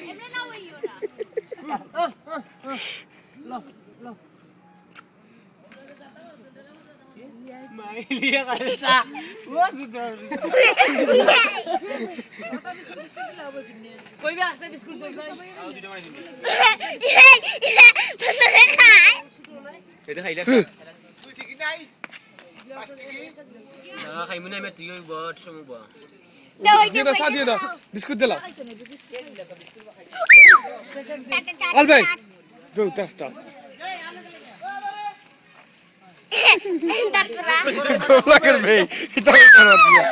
এমনে না হইও না লো মাইলিয়া কালসা ও সুদর কই বা একটা বিস্কুট কই যাই আও দুটো মাই দিন এটা খাইলা তুই ঠিক নাই পাঁচ টিকি না খাইমু না মে তুই ওই বট সমু বা যেটা সাজিয়ে দাও বিস্কুট দিলাম আল ভাই দাও তা গোলা করবে এটা করবা দিয়া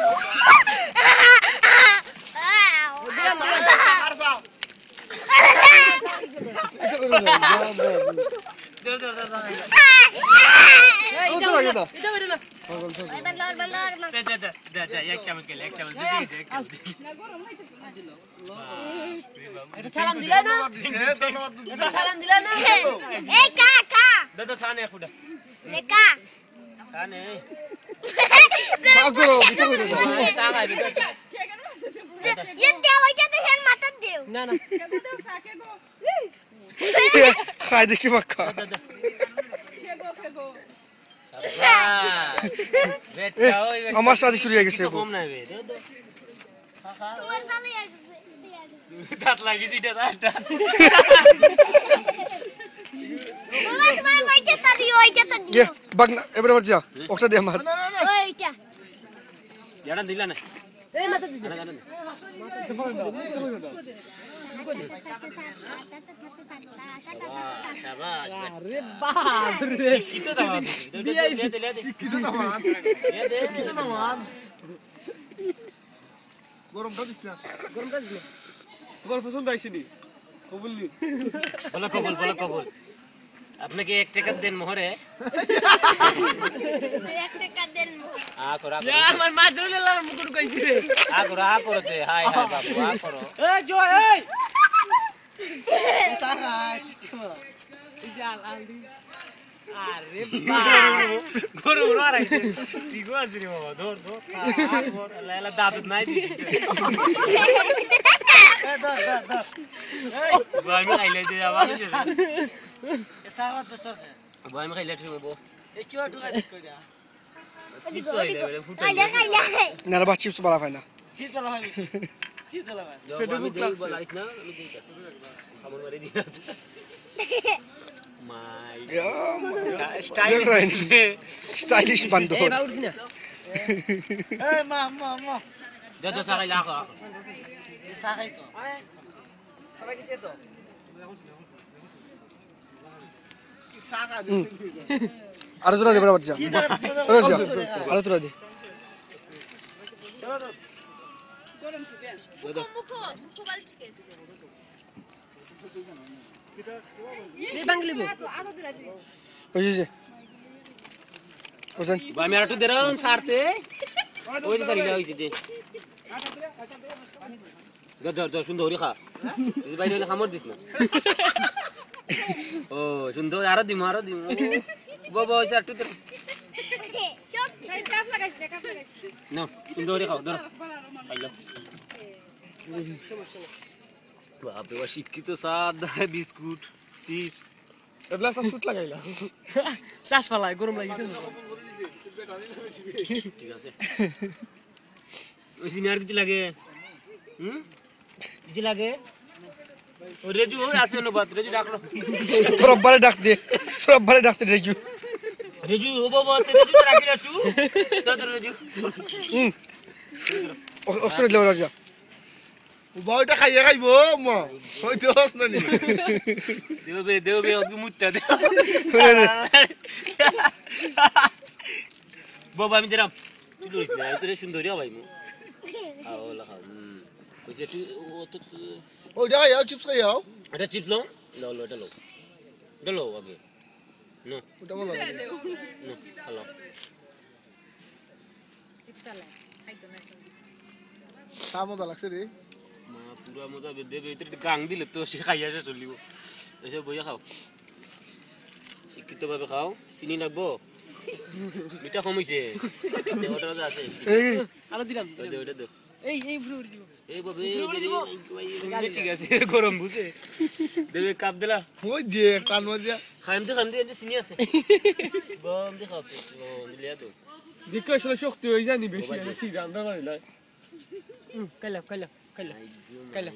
সালাম দিলা না এটা সালাম দিলা না এই কাকা দাদা সানে খুদা লেকা সানে আগো বিটা কইরা দাও সাগা দিদা ये देव ওইটা দেখেন মাথা দেও না না কেবে দেও সাকে গো খাই দেখি বাক্কা খেগো আমার সাথে কি হয়ে গেছে কম না বে তোমার সালে দাঁত লাগিছি এটা দাঁতটা বাবা তোমার মাইটা তা দিও ওইটা তা দিও বাগনা এবারে বাজা ওটা দে আমার ওইটা জানা দিলা না এই মাথা দিছ না শাবাশ আরে বাপ রে কিতো দাও দে কিতো দাও গরমটা দিছ না তোমার পছন্দ আইছিনি কবুল নি বলো কবুল আপনাকে 1 টাকা দেন মোহরে 1 টাকা দেন মোহর করা আমার মা ধরে লাল মুকুট কইছি রে করো তে হাই বাবু করো এই জয় এই সাহাই ইজাল আলদি আরে বাপ গরু রাই ঠিক আছে রে বাবা ধর লালা দাঁত নাই দি ভাই আমি খাইলে দে আবার সাহাত বসছে ভাই আমি খাইলে ঠিক হবো এই কি ওটা কইরা চিপস হইলে বলে ফুটো খাইলে না রে চিপস বালা খাই না চিপস বালা খাই আমি দেই বলাইস না আমি দেই খাবার মারি দি মাই স্টাইলিশ বান্দর এই বাউরছ না এই মা দাদা সাকাই লাগা এই সাকাই তো সবাই কি তো সাকা আর তোরা দে বরাবর যা আর তোরা দে মুখো বাল চিকেন এই বাংলি বো ওই যে ওজন আমি আর একটু দেরাম সারতে ওই যে সারিলা হইছে দে ধর সুন্দর খা এই বাইরে হলে খামর দিস না ও সুন্দর আরো দিমু বাবা ওই সারতে সব সাইড কাপ লাগাইছ না সুন্দর খাও ধর আইলো বাপরে বাবা শিক্ষিত সাদা বিস্কুট চিপস এবলা সুট লাগাইলা শ্বাস ফালায় গরম লাগিছে ঠিক আছে ওই সিনিয়র কিছু লাগে কিছু লাগে ও রেজু আছে অনুবাদ রেজু ডাকলো সববারে ডাকতে রেজু ও বাবা রেজু রাখি না তুই দাদা রেজু অস্ত্র দিলে রাজা বউটা খাইয়া খাইবো মা ওই দোস না নি দেবে ওকে মুত্তা দে বাবা আমি দিলাম তুই লইস না তোরে সুন্দরী ভাই মু আও লাগা কইছে তুই ও তো ওইটা খাইয়া চিপস খাইয়াও এটা চিপস লো এটা লো আগে নো ওটা বলো নো হ্যালো চিপস আলা খাইতো না সামো লাগছে রে মা পুরা মজা দেবে এটা গাং দিলে তো সে খাইয়া চলিব এসে বইয়া খাও শিক্ষিতভাবে খাও চিনি লাগবো মিঠা কম হইছে ওটা আছে এই আলো দিলাম ওটা এই ফ্রুট দিব এই বাবা ঠিক আছে গরম বুঝে দেবে কাপ দিলা ওই দিয়ে কান দিয়া খাইম দে এমনি চিনি আছে বম দে খাতে ও দিলিয়া তো দেখো আসলে শক্তি হয়ে জানি বেশি আছে সি রান্না করে না কালা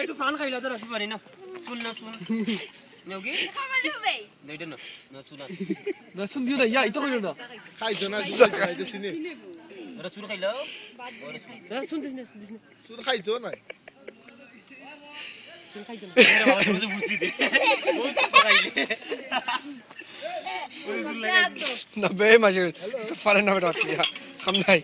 একটু ফান খাইলা তো রসি পারি না শুন নেও কি নেইটা না শুন না শুন দিও না ইয়া ইতো কইলো না খাইছো না খাইতেছি নি ওরা শুন খাইলা না শুন দিস না তোর খাইছো না শুন খাইতো না এরা বাবা বুঝে বুঝি দে খাইলে না বে মাঝে তো পারে না বেটা খাম নাই